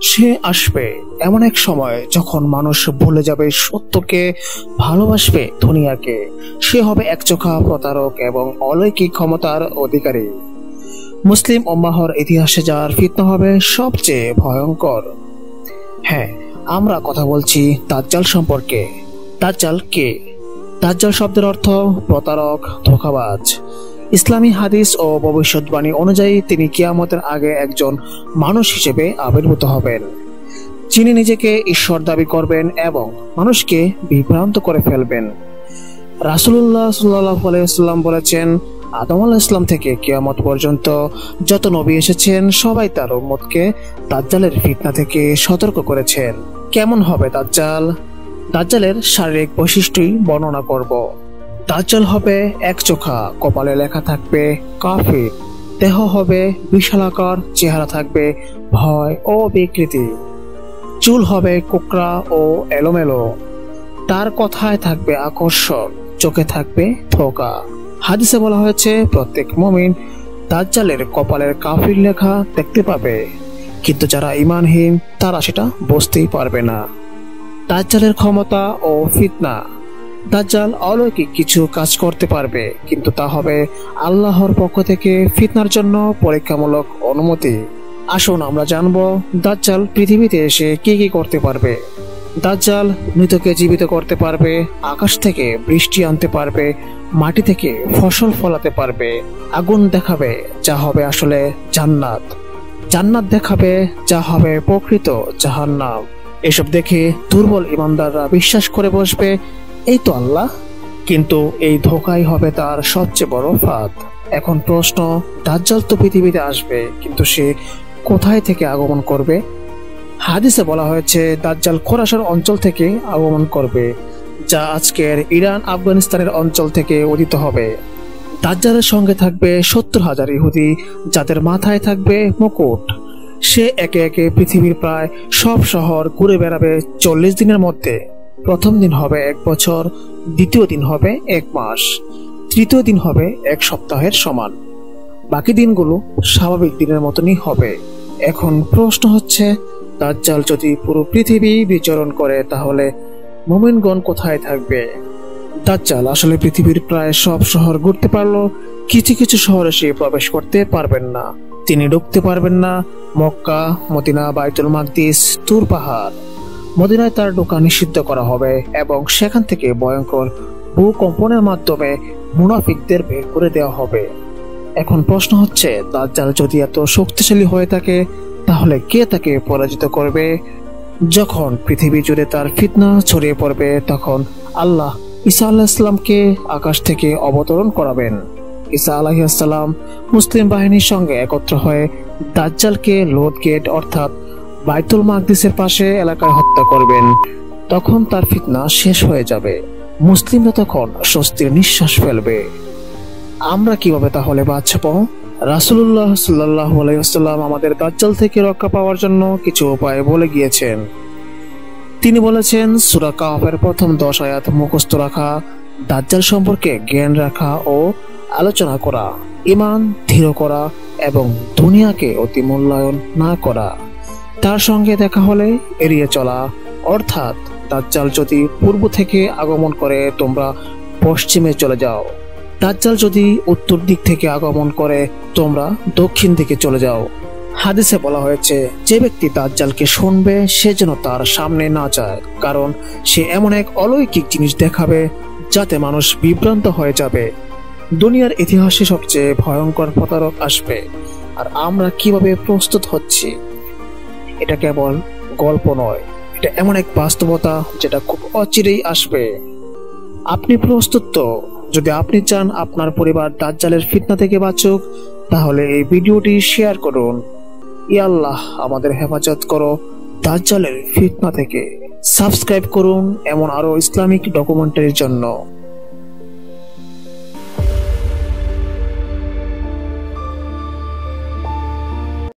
সে আসবে এমন এক সময় যখন মানুষ ভুলে যাবে সত্যকে, ভালোবাসবে দুনিয়াকে। সে হবে একচোখা প্রতারক এবং অলৌকিক ক্ষমতার অধিকারী। মুসলিম উম্মাহর ইতিহাসে যার ফিতনা হবে সবচেয়ে ভয়ঙ্কর। হ্যাঁ, আমরা কথা বলছি দাজ্জাল সম্পর্কে। দাজ্জাল কে? দাজ্জাল শব্দের অর্থ প্রতারক, ধোঁকাবাজ। ইসলামী হাদিস ও ভবিষ্যৎবাণী অনুযায়ী তিনি কিয়ামতের আগে একজন মানুষ হিসেবে আবির্ভূত হবেন, যিনি নিজেকে ঈশ্বর দাবি করবেন এবং মানুষকে বিভ্রান্ত করে ফেলবেন। রাসূলুল্লাহ সাল্লাল্লাহু আলাইহি ওয়াসাল্লাম বলেছেন, আদম আলাইহিস সালাম থেকে কিয়ামত পর্যন্ত যত নবী এসেছেন সবাই তার উম্মতকে দাজ্জালের ফিতনা থেকে সতর্ক করেছেন। কেমন হবে দাজ্জাল? দাজ্জালের শারীরিক বৈশিষ্ট্যই বর্ণনা করব। দাজ্জাল হবে একচোখা, কপালে লেখা থাকবে কাফির, দেহ হবে বিশালাকার, চেহারা থাকবে ভয় ও বিকৃতি, চুল হবে কোকড়া ও এলোমেলো, তার কথায় থাকবে আকর্ষণ, চোখে থাকবে ধোঁকা। হাদিসে বলা হয়েছে প্রত্যেক মুমিন দাজ্জালের কপালের কাফির লেখা দেখতে পাবে, কিন্তু যারা ঈমানহীন তারা সেটা বুঝতেই পারবে না। দাজ্জালের ক্ষমতা ও ফিতনা। দাজ্জাল অলৌকিক কিছু কাজ করতে পারবে, কিন্তু তা হবে আল্লাহর পক্ষ থেকে ফিতনার জন্য পরীক্ষামূলক অনুমতি। আসুন আমরা জানবো দাজ্জাল পৃথিবীতে এসে কি কি করতে পারবে। দাজ্জাল মৃতকে জীবিত করতে পারবে, আকাশ থেকে বৃষ্টি আনতে পারবে, মাটি থেকে ফসল ফলাতে পারবে, আগুন দেখাবে যা হবে আসলে জান্নাত, জান্নাত দেখাবে যা হবে প্রকৃত জাহান্নাম। এসব দেখে দুর্বল ইমানদাররা বিশ্বাস করে বসবে এই তো আল্লাহ, কিন্তু এই ধোঁকাই হবে তার সবচেয়ে বড় ফাঁদ। এখন প্রশ্ন, দাজ্জাল তো পৃথিবীতে আসবে, কিন্তু সে কোথায় থেকে আগমন করবে? হাদিসে বলা হয়েছে দাজ্জাল খোরাসান অঞ্চল থেকে আগমন করবে, যা আজকের ইরান আফগানিস্তানের অঞ্চল থেকে উদিত হবে। দাজ্জালের সঙ্গে থাকবে 70,000 ইহুদি, যাদের মাথায় থাকবে মুকুট। সে একে একে পৃথিবীর প্রায় সব শহর ঘুরে বেড়াবে 40 দিনের মধ্যে। প্রথম দিন হবে 1 বছর, দ্বিতীয় দিন হবে 1 মাস, তৃতীয় দিন হবে 1 সপ্তাহের সমান। বাকি দিনগুলো স্বাভাবিক দিনের মতনই হবে। এখন প্রশ্ন হচ্ছে, দাজ্জাল যদি পুরো পৃথিবী বিচরণ করে তাহলে মুমিনগণ কোথায় থাকবে? দাজ্জাল আসলে পৃথিবীর প্রায় সব শহর ঘুরতে পারলো, কিছু কিছু শহরে সে প্রবেশ করতে পারবেন না। তিনি ঢুকতে পারবেন না মক্কা, মদিনা, বাইতুল মাকদিস, তুর পাহাড়। মদিনায় তার ঢোকা নিষিদ্ধ করা হবে এবং সেখান থেকে ভয়ঙ্কর ভূকম্পনের মাধ্যমে মুনাফিকদের বের করে দেওয়া হবে। এখন প্রশ্ন হচ্ছে, দাজ্জাল যদি এত শক্তিশালী হয়ে থাকে তাহলে কে তাকে পরাজিত করবে? যখন পৃথিবী জুড়ে তার ফিতনা ছড়িয়ে পড়বে তখন আল্লাহ ঈসা আলাইহিস সালামকে আকাশ থেকে অবতরণ করাবেন। ঈসা আলাইহিস সালাম মুসলিম বাহিনীর সঙ্গে একত্র হয়ে দাজ্জালকে লোদ গেট অর্থাৎ বাইতুল মাকদিসের পাশে এলাকায় হত্যা করবেন। তখন তার ফিতনা শেষ হয়ে যাবে, মুসলিমরা তখন স্বস্তির নিঃশ্বাস ফেলবে। আমরা কিভাবে তাহলে বাঁচব? রাসূলুল্লাহ সাল্লাল্লাহু আলাইহি ওয়াসাল্লাম আমাদের দাজ্জাল থেকে রক্ষা পাওয়ার জন্য কিছু উপায় বলে গিয়েছেন। তিনি বলেছেন, সূরা কাহফের প্রথম 10 আয়াত মুখস্থ রাখা, দাজ্জাল সম্পর্কে জ্ঞান রাখা ও আলোচনা করা, ঈমান দৃঢ় করা এবং দুনিয়াকে অতি মূল্যায়ন না করা, তার সঙ্গে দেখা হলে এড়িয়ে চলা। অর্থাৎ দাজ্জাল যদি পূর্ব থেকে আগমন করে তোমরা পশ্চিমে চলে যাও, দাজ্জাল যদি উত্তর দিক থেকে আগমন করে তোমরা দক্ষিণ দিকে চলে যাও। হাদিসে বলা হয়েছে, যে ব্যক্তি দাজ্জালকে শুনবে সে যেন তার সামনে না যায়, কারণ সে এমন এক অলৌকিক জিনিস দেখাবে যাতে মানুষ বিভ্রান্ত হয়ে যাবে। দুনিয়ার ইতিহাসে সবচেয়ে ভয়ঙ্কর প্রতারক আসবে, আর আমরা কিভাবে প্রস্তুত হচ্ছি এটা কেবল গল্প নয়, এটা এমন এক বাস্তবতা যেটা খুব অচিরেই আসবে। আপনি প্রস্তুত তো? যদি আপনি চান আপনার পরিবার দাজ্জালের ফিতনা থেকে বাঁচুক তাহলে এই ভিডিওটি শেয়ার করুন। ইয়া আল্লাহ, আমাদের হেফাজত করো দাজ্জালের ফিতনা থেকে। সাবস্ক্রাইব করুন এমন আরো ইসলামিক ডকুমেন্টারির জন্য।